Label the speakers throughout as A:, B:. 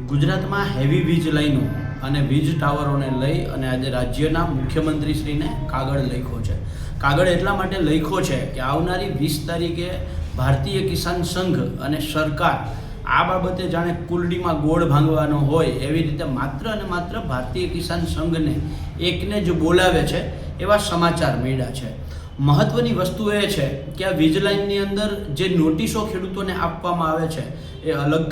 A: ગુજરાતમાં હેવી વીજ લાઈનો અને વીજ ટાવરોને લઈ અને આજે રાજ્યના મુખ્યમંત્રીશ્રીને કાગળ લખ્યો છે. કાગળ એટલા માટે લખ્યો છે કે આવનારી 20 તારીખે ભારતીય કિસાન સંઘ અને સરકાર આ બાબતે જાણે કુલડીમાં ગોળ ભાંગવાનો હોય એવી રીતે માત્ર અને માત્ર ભારતીય કિસાન સંઘને એકને જ બોલાવે છે એવા સમાચાર મળ્યા છે. મહત્વની વસ્તુ એ છે કે આ વીજ લાઇનની અંદર જે નોટિસો ખેડૂતોને આપવામાં આવે છે એ અલગ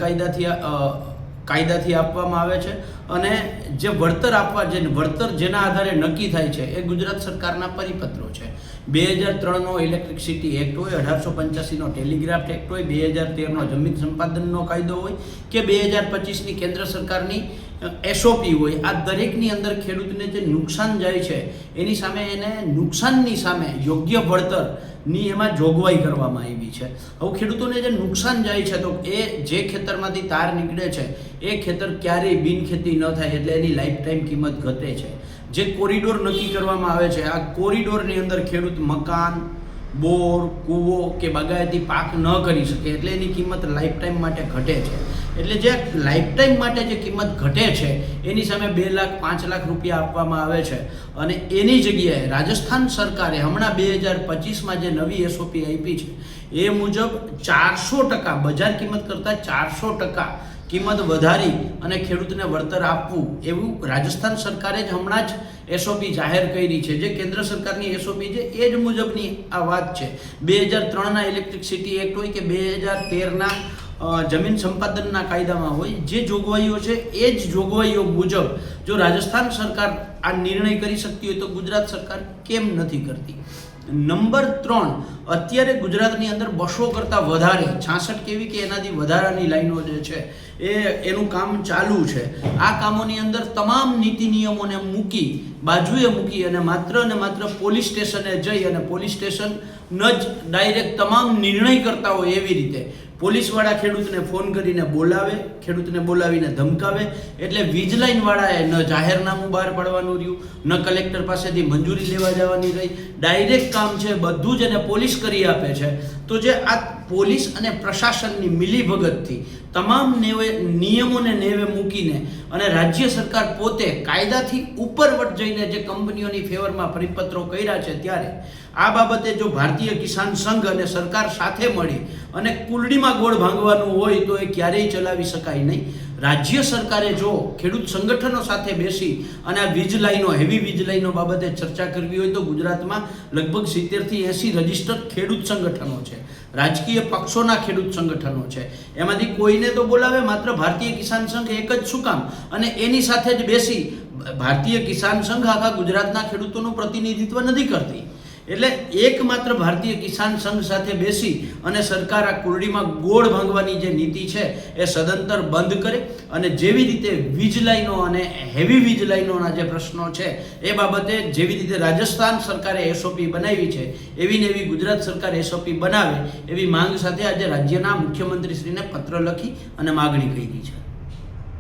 A: કાયદાથી આપવામાં આવે છે અને જે વળતર જેના આધારે નક્કી થાય છે એ ગુજરાત સરકારના પરિપત્રો છે. 2003નો ઇલેક્ટ્રિસિટી એક્ટ હોય, 1885નો ટેલિગ્રાફ એક્ટ હોય, 2013નો જમીન સંપાદનનો કાયદો હોય કે 2025ની કેન્દ્ર સરકારની એસઓપી હોય, આ દરેકની અંદર ખેડૂતને જે નુકસાન જાય છે એની સામે એને નુકસાનની સામે યોગ્ય વળતરની એમાં જોગવાઈ કરવામાં આવી છે. હવે ખેડૂતોને જે નુકસાન જાય છે તો એ જે ખેતરમાંથી તાર નીકળે છે એ ખેતર ક્યારેય બિનખેતી ન થાય એટલે એની લાઈફ ટાઈમ કિંમત ઘટે છે. જે કોરિડોર નક્કી કરવામાં આવે છે આ કોરિડોરની અંદર ખેડૂત મકાન, બોર, કૂવો કે બાગાયતી પાક ન કરી શકે એટલે એની કિંમત લાઈફ ટાઈમ માટે ઘટે છે. એટલે જે લાઈફ ટાઈમ માટે જે કિંમત ઘટે છે એની સામે 2 લાખ 5 લાખ રૂપિયા આપવામાં આવે છે અને એની જગ્યાએ રાજસ્થાન સરકારે હમણાં 2025માં જે નવી એસઓપી આપી છે એ મુજબ 400% બજાર કિંમત કરતાં 400% કિંમત વધારી અને ખેડૂતને વળતર આપવું એવું રાજસ્થાન સરકારે જ હમણાં જ એસઓપી જાહેર કરી છે. જે કેન્દ્ર સરકારની એસઓપી છે એ જ મુજબની આ વાત છે. 2003ના ઇલેક્ટ્રિસિટી એક્ટ હોય કે 2013ના જમીન સંપાદનના કાયદામાં હોય, જે જોગવાઈઓ છે એ જ જોગવાઈઓ મુજબ જો રાજસ્થાન સરકાર આ નિર્ણય કરી શકતી હોય તો ગુજરાત સરકાર કેમ નથી કરતી? નંબર 3, અત્યારે ગુજરાતની અંદર 200 કરતાં વધારે 66 કેવી કે એનાથી વધારાની લાઈનો જે છે એનું કામ ચાલુ છે. આ કામોની અંદર તમામ નીતિ નિયમોને બાજુએ મૂકી અને માત્ર પોલીસ સ્ટેશને જઈ અને પોલીસ સ્ટેશન જ ડાયરેક્ટ તમામ નિર્ણય કરતા હોય એવી રીતે પોલીસવાળા ખેડૂતને ફોન કરીને બોલાવે, ખેડૂતને બોલાવીને ધમકાવે એટલે વીજ લાઇનવાળાએ ન જાહેરનામું બહાર પાડવાનું રહ્યું, ન કલેક્ટર પાસેથી મંજૂરી લેવા જવાની રહી, ડાયરેક્ટ કામ છે બધું જ એને પોલીસ કરી આપે છે. તો જે આ પોલીસ અને પ્રશાસનની મિલીભગતથી તમામ નિયમોને નેવે મૂકીને અને રાજ્ય સરકાર પોતે કાયદાથી ઉપરવટ જઈને જે કંપનીઓની ફેવરમાં પરિપત્રો કર્યા છે ત્યારે આ બાબતે જો ભારતીય કિસાન સંઘ અને સરકાર સાથે મળી અને કુલડીમાં ગોળ ભાંગવાનું હોય તો એ ક્યારેય ચલાવી શકાય નહીં. રાજ્ય સરકારે જો ખેડૂત સંગઠનો સાથે બેસી અને આ વીજ લાઈનો, હેવી વીજ લાઈનો બાબતે ચર્ચા કરવી હોય તો ગુજરાતમાં લગભગ 70 થી 80 રજિસ્ટર્ડ ખેડૂત સંગઠનો છે, રાજકીય પક્ષોના ખેડૂત સંગઠનો છે. એમાંથી કોઈને તો બોલાવે, માત્ર ભારતીય કિસાન સંઘ એક જ શું કામ? અને એની સાથે જ બેસી ભારતીય કિસાન સંઘ આખા ગુજરાતના ખેડૂતોનું પ્રતિનિધિત્વ નથી કરતી. એટલે એકમાત્ર ભારતીય કિસાન સંઘ સાથે બેસી અને સરકાર આ કુલડીમાં ગોળ ભાંગવાની જે નીતિ છે એ સદંતર બંધ કરે અને જેવી રીતે વીજ લાઈનો અને હેવી વીજ લાઈનોના જે પ્રશ્નો છે એ બાબતે જેવી રીતે રાજસ્થાન સરકારે એસઓપી બનાવી છે એવી ને એવી ગુજરાત સરકાર એસઓપી બનાવે એવી માંગ સાથે આજે રાજ્યના મુખ્યમંત્રીશ્રીને પત્ર લખી અને માગણી કરી છે.